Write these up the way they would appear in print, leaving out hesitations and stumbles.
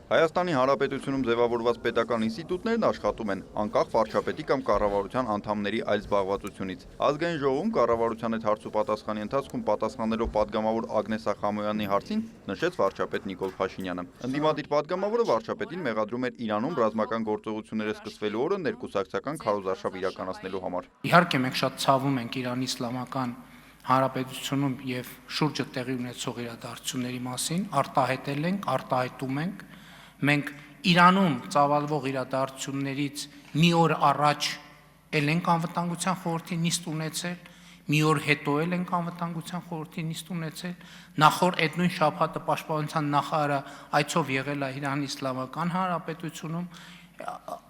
Հայաստանի Հանրապետությունում ձևավորված պետական ինստիտուտներն աշխատում են անկախ վարչապետի կամ կառավարության անդամների այլ զբաղվածությունից։ Ազգային ժողովում կառավարության հետ հարց ու պատասխանի ընթացքում պատասխանելով պատգամավոր Ագնես Ախամոյանի հարցին նշեց վարչապետ Նիկոլ Փաշինյանը։ Ընդդիմադիր պատգամավորը վարչապետին մեղադրում էր Իրանում ռազմական գործողությունները սկսվելու օրը ներկուսակցական քարոզարշավ իրականացնելու համար։ Իհարկե մենք շատ ցավում ենք Իրանի Իսլամական Հանրապետությունում եւ շուրջը տեղի ունեցող իրադարձությունների մասին, արտահայտել ենք, արտահայտում ենք։ Մենք Իրանում ծավալվող իրադարձություններից մի օր առաջ էլ ենք անվտանգության խորհրդի նիստ ունեցել, մի օր հետո էլ ենք անվտանգության խորհրդի նիստ ունեցել, նախորդ այդ նույն շաբաթը պաշտպանության նախարարը այցով եղել է Իրանի Իսլամական Հանրապետությունում,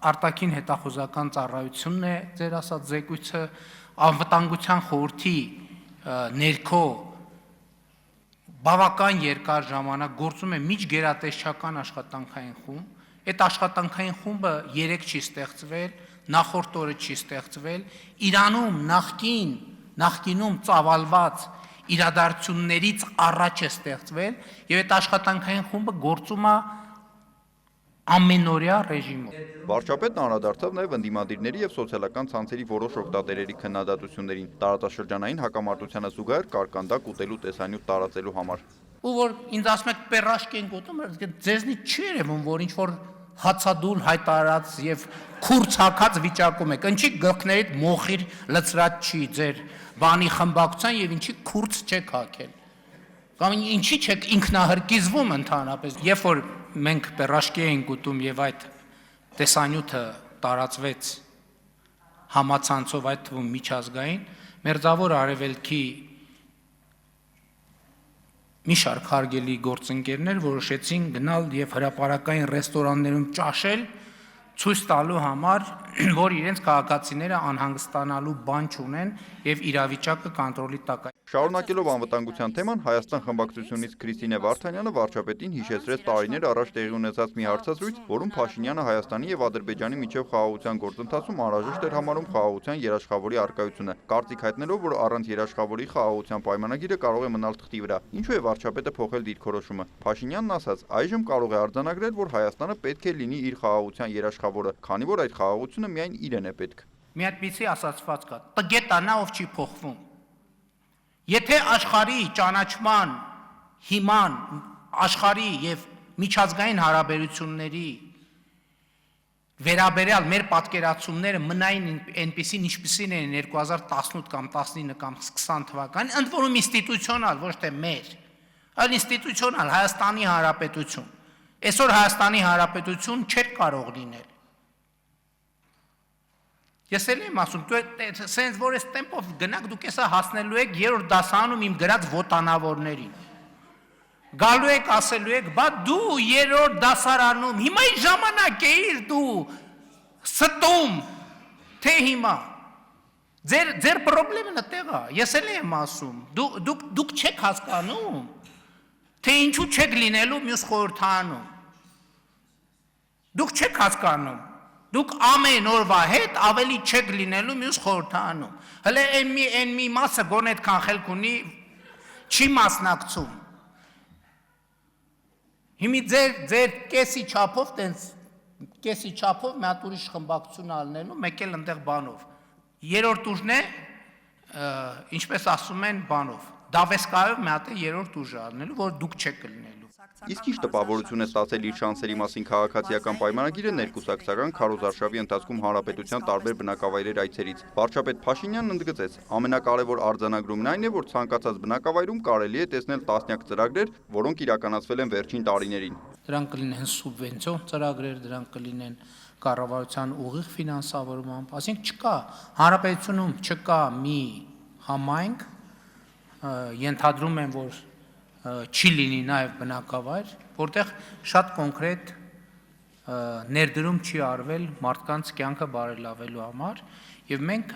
արտաքին հետախուզական ծառայությունն է ձեր ասած զեկույցը, անվտանգության խորհրդի ներքո բավական երկար ժամանակ գործում է միջգերատեսչական աշխատանքային խումբ, այդ աշխատանքային խումբը երեք չի ստեղծվել, նախորդ օրը չի ստեղծվել, Իրանում նախկինում ծավալված իրադարձություններից առաջ է ստեղծվել եւ այդ աշխատանքային խումբը գործում է ամենօրյա ռեժիմով։ Վարչապետն անդրադարձավ նաև ընդդիմադիրների եւ սոցիալական ցանցերի որոշ օգտատերերի քննադատություններին, տարածաշրջանային հակամարտությանը զուգահեռ կարկանդակ ուտելու տեսանյութ տարածելու համար։ Ու որ ինձ ասում եք պերաշկ ենք ուտում, ձեզնից չի երևում, որ ինչ որ հացադուլ հայտարարած եւ քուրց հակած վիճակում եք, ինչի գլխներիդ մոխիր լցրած չի ձեր բանի խմբակցության եւ ինչի քուրց չեք հակել։ Կամ ինչի չեք ինքնահրկիզվում ընդհանրապես, երբ որ մենք պերաշկի էինք ուտում եւ այդ տեսանյութը տարածվեց համացանցով, այդ թվում միջազգային, Մերձավոր Արևելքի մի շարք հարգելի գործընկերներ որոշեցին գնալ եւ հրապարակային ռեստորաններում ճաշել, ցույց տալու համար, որ իրենց քաղաքացիները անհանգստանալու բան չունեն եւ իրավիճակը կոնտրոլի տակ է։ Շարունակելով անվտանգության թեման, Հայաստան խմբակցությունից Քրիստինե Վարդանյանը վարչապետին հիշեցրեց տարիներ առաջ տեղի ունեցած մի հարցազրույց, որում Փաշինյանը Հայաստանի եւ Ադրբեջանի միջև խաղաղության գործընթացում անհրաժեշտ էր համարում խաղաղության երաշխավորի առկայությունը, կարծիք հայտնելով, որ առանց երաշխավորի խաղաղության պայմանագիրը կարող է մնալ թղթի վրա։ Ինչու է վարչապետը փոխել դիրքորոշումը։ Փաշինյանն ասաց, այժմ կարող է արձանագրել, որ Հայաստանը պետք է լինի իր խաղաղության երաշխավորը, քանի որ այդ խաղաղությունը միայն իրեն է պետք։ Մի այդպիսի ասացված կա. տգետանա ով չի փոխվում։ Եթե աշխարհի ճանաչման հիման, աշխարհի եւ միջազգային հարաբերությունների վերաբերյալ մեր պատկերացումները մնային այնպիսին, ինչպիսին են 2018 կամ 19 կամ 20 թվականին, ընդ որում ինստիտուցիոնալ, ոչ թե մեր, այլ ինստիտուցիոնալ Հայաստանի Հանրապետություն։ Այսօր Հայաստանի Հանրապետություն չէր կարող լինել։ Ես էլ եմ ասում, սենց որ այս տեմպով գնաք դուք էսա հասնելու եք երրորդ դասարանում իմ գրած ոտանավորներին։ Գալու եք ասելու եք, բա դու երրորդ դասարանում, հիմա ի ժամանակ էիր դու ստում, թե հիմա։ Ձեր պրոբլեմը նտեղ է, ես էլ եմ ասում, դուք չեք հասկանում, թե ինչու չեք լինելու մյուս խորհրդարանում։ Դուք չեք հասկանում։ Դուք ամեն օրվա հետ ավելի չեք լինելու մյուս խորհրդարանում։ Հələ այն մի մասը գոնե այդքան խելք ունի, չի մասնակցում։ Հիմի ձեր կեսի չափով, կեսի չափով մի հատ ուրիշ խմբակցություն ալնելու, մեկ էլ ընդեղ բանով։ Երրորդ ուժն է, ինչպես ասում են բանով, դավեսկայով մի հատ է երրորդ ուժը ալնելու, որ դուք չեք լինելու։ Իսկ ինչ տպավորություն է ստացել իր շանսերի մասին քաղաքացիական պայմանագիրը ներկուսակցական քարոզարշավի ընթացքում հանրապետության տարբեր բնակավայրեր այցերից։ Վարչապետ Փաշինյանն ընդգծեց, ամենակարևոր արձանագրումն այն է, որ ցանկացած բնակավայրում կարելի է տեսնել տասնյակ ծրագրեր, որոնք իրականացվել են վերջին տարիներին։ Դրանք կլինեն սուբվենցիոն ծրագրեր, դրանք կլինեն կառավարության ուղիղ ֆինանսավորմամբ, այսինքն չկա հանրապետությունում չկա մի համայնք, ենթադրում եմ, որ չի լինի նաև բնակավայր, որտեղ շատ կոնկրետ ներդրում չի արվել մարդկանց կյանքը բարելավելու համար, եւ մենք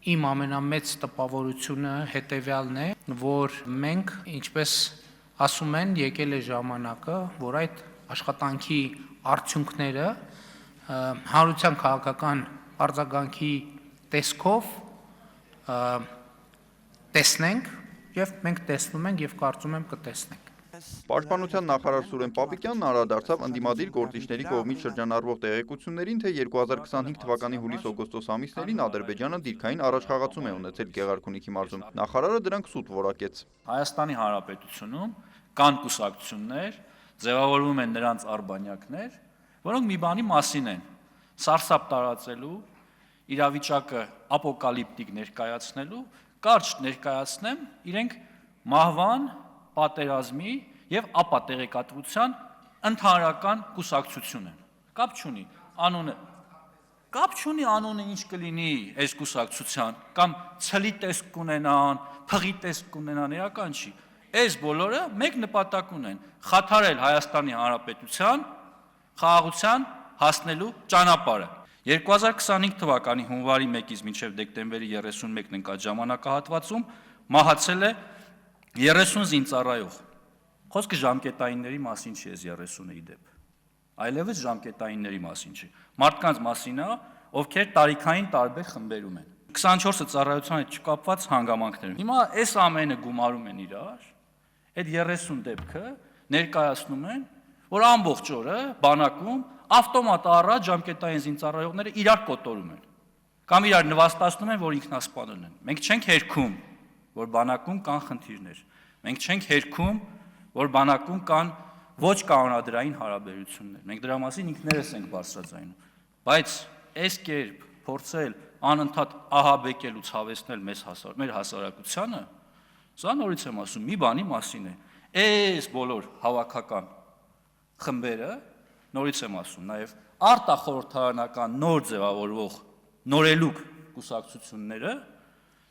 իմ ամենամեծ տպավորությունը հետեւյալն է, որ մենք, ինչպես ասում են, եկել է ժամանակը, որ այդ աշխատանքի արդյունքները հանրության քաղաքական արձագանքի տեսքով տեսնենք եւ մենք տեսնում ենք եւ կարծում եմ կտեսնենք։ Պաշտպանության նախարար Սուրեն Պապիկյանն անդրադարձավ ընդդիմադիր գործիչների կողմից շրջանառվող տեղեկություններին, թե 2025 թվականի հուլիս-օգոստոս ամիսներին Ադրբեջանը դիրքային առաջխաղացում է ունեցել Գեղարքունիքի մարզում։ Նախարարը դրանք սուտ որակեց։ Հայաստանի Հանրապետությունում կան կուսակցություններ, ձևավորվում են նրանց արբանյակներ, որոնք մի բանի մասին են՝ սարսափ տարածելու, իրավիճակը ապոկալիպտիկ ներկայացնելու, կարճ ներկայացնեմ, իրենք մահվան, պատերազմի եւ ապատեղեկատվության ընդհանրական կուսակցություն են։ Կապ չունի անունը ինչ կլինի այս կուսակցության, կամ ցլի տեսք կունենան, փղի տեսք կունենան, իրական չի։ Այս բոլորը մեկ նպատակ ունեն՝ խաթարել Հայաստանի Հանրապետության խաղաղության հասնելու ճանապարհը։ 2025 թվականի հունվարի 1-ից մինչև դեկտեմբերի 31-ն ընկած ժամանակահատվածում մահացել է 30 զինծառայող։ Խոսքը ժամկետայինների մասին չի, այս 30-ը ի դեպ։ Այլևս ժամկետայինների մասին չի։ Մարդկանց մասին է, ովքեր տարիքային տարբեր խմբերում են։ 24-ը ծառայության հետ չկապված հանգամանքներ։ Հիմա այս ամենը գումարում են իրար, այդ 30 դեպքը ներկայացնում են, որ ամբողջ օրը բանակում ավտոմատ առաջ ժամկետային զինծառայողները իրար կոտորում են, կամ իրար նվաստացնում են, որ ինքնասպանել են։ Մենք չենք հերքում, որ բանակում կան խնդիրներ։ Մենք չենք հերքում, որ բանակում կան ոչ կանոնադրային հարաբերություններ։ Մենք դրա մասին ինքներս ենք բարձրաձայնում։ Բայց այս կերպ փորձել անընդհատ ահաբեկել ու ցավեցնել մեր հասարակությանը, սա նորից եմ ասում, մի բանի մասին է։ Այս բոլոր հավաքական խմբերը, նորից եմ ասում, նաև արտախորհրդարանական նոր ձևավորվող նորելուկ կուսակցությունները,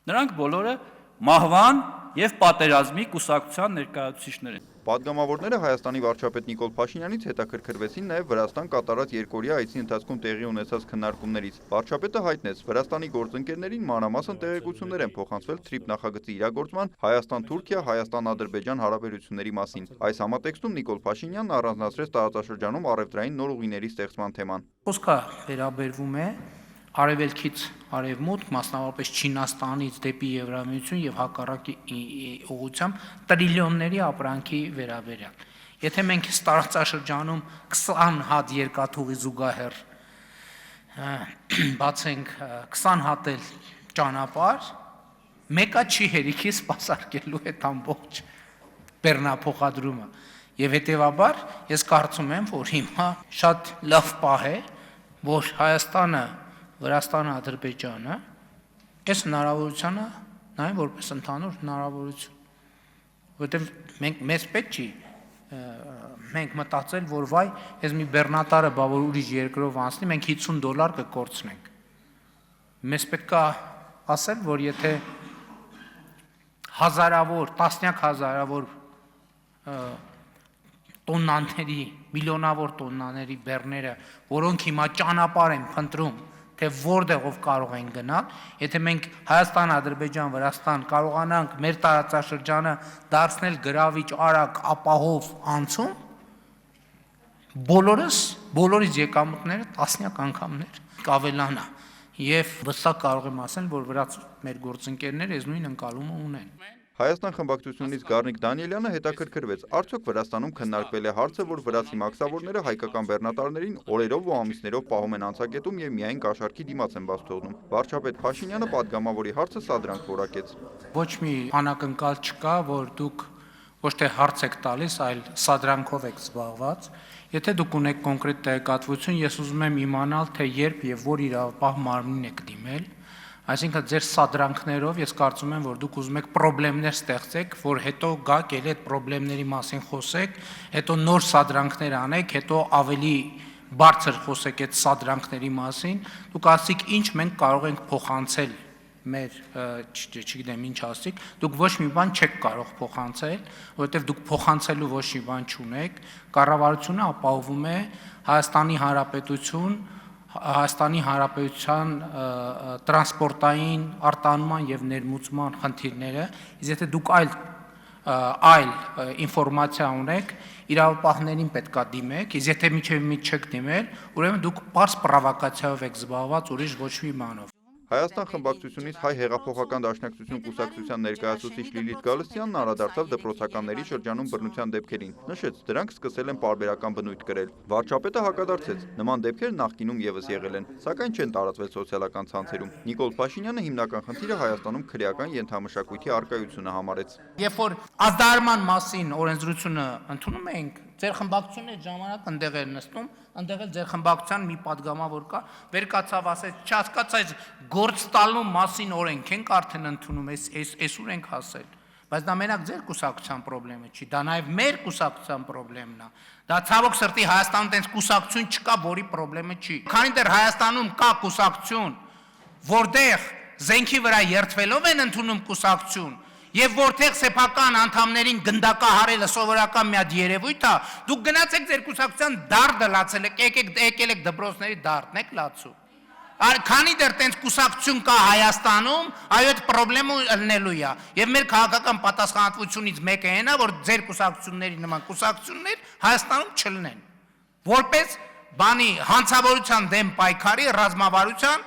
նրանք բոլորը մահվան եւ պատերազմի կուսակցության ներկայացուցիչներ են։ Պատգամավորները Հայաստանի վարչապետ Նիկոլ Փաշինյանից հետաքրքրվեցին նաև Վրաստան կատարած երկօրյա այցի ընթացքում տեղի ունեցած քննարկումներից։ Վարչապետը հայտնեց, Վրաստանի գործընկերներին մանրամասն տեղեկություններ են փոխանցվել թրիփ նախագծի իրագործման Հայաստան-Թուրքիա, Հայաստան-Ադրբեջան հարաբերությունների մասին։ Այս համատեքստում Նիկոլ Փաշինյանն առանձնացրեց տարածաշրջանում առևտրային նոր ուղիների ստեղծման թեման։ Խոսքը վերաբերվում է արևելքից արևմուտք, մասնավորապես Չինաստանից դեպի Եվրամիություն եւ հակառակի ուղղությամբ տրիլիոնների ապրանքի վերաբերյալ։ Եթե մենք տարածաշրջանում 20 հատ երկաթուղի զուգահեռ բացենք 20 հատ էլ ճանապարհ, մեկը չի հերիքի սպասարկելու այդ ամբողջ բեռնափոխադրումը։ Եվ հետեւաբար ես կարծում եմ, որ հիմա շատ լավ պահ է, որ Հայաստանը, Վրաստանը, Ադրբեջանը այս հնարավորությունը նայեն որպես ընդհանուր հնարավորություն, որովհետև մեզ պետք չի մենք մտածել, որ վայ, այս մի բեռնատարը բա որ ուրիշ երկրով անցնի, մենք $50 կկորցնենք։ Մեզ պետք է ասել, որ եթե հազարավոր, տասնյակ հազարավոր տոննաների, միլիոնավոր տոննաների բեռները, որոնք հիմա ճանապարհ են փնտրում, թե որտեղով կարող են գնալ, եթե մենք Հայաստան, Ադրբեջան, Վրաստան կարողանանք մեր տարածաշրջանը դարձնել գրավիչ, արագ, ապահով անցում, բոլորից եկամուտները տասնյակ անգամներ կավելանա, եւ վստահ կարող եմ ասել, որ վրաց մեր գործընկերները այս նույն ընկալումը ունեն։ Հայաստան խմբակցությունից Գառնիկ Դանիելյանը հետաքրքրվեց, արդյոք Վրաստանում քննարկվել է հարցը, որ վրացի մաքսավորները հայկական բեռնատարներին օրերով ու ամիսներով պահում են անցակետում եւ միայն կաշառքի դիմաց են բաց թողնում։ Վարչապետ Փաշինյանը պատգամավորի հարցը սադրանք որակեց։ Ոչ մի անակնկալ չկա, որ դուք ոչ թե հարց եք տալիս, այլ սադրանքով եք զբաղված։ Եթե դուք ունեք կոնկրետ տեղեկատվություն, ես ուզում եմ իմանալ, թե երբ եւ որ իրավապահ մարմնին եք դիմել։ Այսինքն ձեր սադրանքներով ես կարծում եմ, որ դուք ուզում եք խնդիրներ ստեղծեք, որ հետո գաք ել այդ խնդիրների մասին խոսեք, հետո նոր սադրանքներ անեք, հետո ավելի բարձր խոսեք այդ սադրանքների մասին, դուք ասեք ինչ մենք կարող ենք փոխանցել մեր, չգիտեմ ինչ ասիկ, դուք ոչ մի բան չեք կարող փոխանցել, որովհետև դուք փոխանցելու ոչ մի բան չունեք, կառավարությունը ապահովում է Հայաստանի Հանրապետության տրանսպորտային արտանման եւ ներմուծման խնդիրները, իսկ եթե դուք այլ ինֆորմացիա ունեք, իրավապահներին պետքա դիմեք, իսկ եթե միջև չեք դիմել, ուրեմն դուք պարզ պրովոկացիայով եք զբաղված, ուրիշ ոչ մի բանով։ Հայաստան խմբակցությունից Հայ հեղափոխական դաշնակցություն կուսակցության ներկայացուցիչ Լիլիթ Գալստյանն անդրադարձավ դպրոցականների շրջանում բռնության դեպքերին, նշեց, դրանք սկսել են պարբերական բնույթ կրել։ Վարչապետը հակադարձեց, նման դեպքեր նախկինում ևս եղել են, սակայն չեն տարածվել սոցիալական ցանցերում։ Նիկոլ Փաշինյանը հիմնական խնդիրը Հայաստանում քրեական ենթամշակույթի առկայությունը համարեց։ Երբ որ ազդարման մասին օրենսդրությունը ընդունում ենք, ձեր խմբակցությունն այդ ժամանակ ընդեղ էր նստում, ընդեղ էլ ձեր խմբակցության մի падգամավոր կա, վեր կացավ ասեց, չհասկացա, գործ տալու մասին օրենք ենք արդեն ընդունում, այս ուր ենք հասել։ Բայց դա մենակ ձեր կուսակցության խնդիրը չի, դա նաև մեր կուսակցության խնդիրն է։ Դա ցավոք սրտի Հայաստանում տենց կուսակցություն չկա, որի խնդիրը չի։ Քանի դեռ Հայաստանում կա կուսակցություն, որտեղ զենքի վրա երթվելով են ընդունում կուսակցություն, եւ որտեղ սեփական անդամներին գնդակահարելը սովորական մի հատ երևույթ է, դուք գնացեք ձեր կուսակցության դարդը լացել եք, եկել եք դպրոցների դարդն եք լացու։ Քանի դեռ տենց կուսակցություն կա Հայաստանում, այո, այդ խնդրը ելնելու է։ Եվ մեր քաղաքական պատասխանատվությունից մեկը այն է, որ ձեր կուսակցությունների նման կուսակցություններ Հայաստանում չլինեն։ Որպես բանի հանցավորության դեմ պայքարի ռազմավարության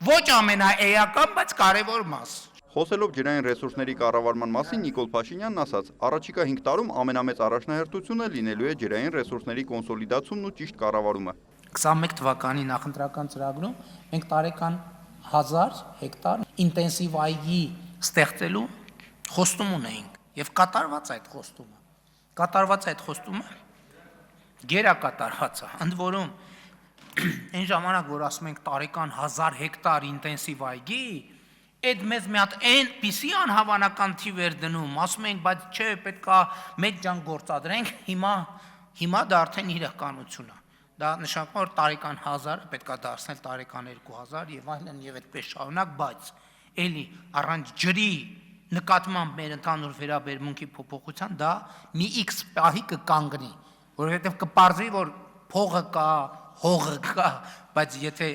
ոչ ամենաէական, բայց կարևոր մաս։ Խոսելով ջրային ռեսուրսների կառավարման մասին Նիկոլ Փաշինյանն ասաց. առաջիկա 5 տարում ամենամեծ առաջնահերթությունը լինելու է ջրային ռեսուրսների կոնսոլիդացումն ու ճիշտ կառավարումը։ 21 թվականի նախընտրական ծրագրում մենք տարեկան 1000 հեկտար ինտենսիվ այգի ստեղծելու խոստում ունեինք եւ կատարված այդ խոստումը գերակատարված է։ Ընդ որում այն ժամանակ որ ասում ենք տարեկան 1000 հեկտար ինտենսիվ այգի, այդ մեզ մի հատ այնպիսի անհավանական թիվ էր դնում, ասում ենք, բայց չէ, պետքա մեծ ջան գործադրենք, հիմա դա արդեն իրականություն է։ Դա նշանակում է, որ տարեկան 1000 պետքա դարձնել տարեկան 2000 եւ այլն եւ այդպես շարունակ, բայց էլի առանց ջրի նկատմամբ մեր ընդհանուր վերաբերմունքի փոփոխության դա մի X պահի կկանգնի, որովհետեւ կպարզվի, որ փողը կա, հողը կա, բայց եթե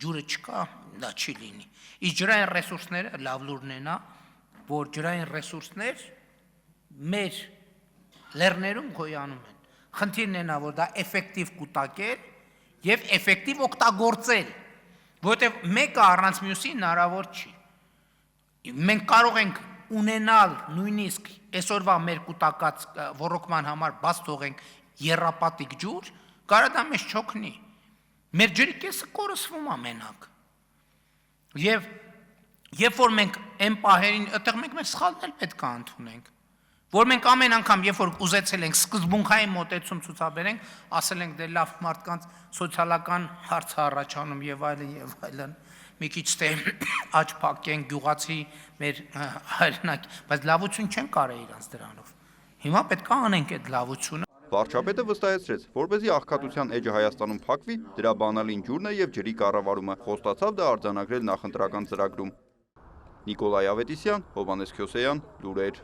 ջուրը չկա, դա չի լինի։ Իսկ ջրային ռեսուրսները լավ լուրն են, որ ջրային ռեսուրսներ մեր լեռներում գոյանում են։ Խնդիրն այն է, որ դա էֆեկտիվ կուտակել եւ էֆեկտիվ օգտագործել, որովհետեւ մեկը առանց մյուսի հնարավոր չի։ Մենք կարող ենք ունենալ նույնիսկ այսօրվա մեր կուտակած ոռոգման համար բաց թողենք եռապատիկ ջուր, կարա դա մեզ չօգնի։ Մեր ջրի կեսը կորսվում է մենակ։ Եվ երբ որ մենք այն պահերին, այդտեղ մենք մեր սխալն էլ պետք է ընդունենք, որ մենք ամեն անգամ, երբ որ ուզեցել ենք սկզբունքային մոտեցում ցուցաբերենք, ասել ենք դե լավ մարդկանց սոցիալական հարց առաջանում եւ այլն, մի քիչ թե աճ փակենք գյուղացի մեր հայրենիք, բայց լավություն չեն կարել իրանց դրանով։ Հիմա պետք է անենք այդ լավությունը։ Վարչապետը վստահեցրեց, որպեսզի աղքատության էջը Հայաստանում փակվի, դրա բանալին ջուրն է եւ ջրի կառավարումը։ Խոստացավ դա արձանագրել նախընտրական ծրագրում։ Նիկոլայ Ավետիսյան, Հովհաննես Քյոսեյան, լուրեր։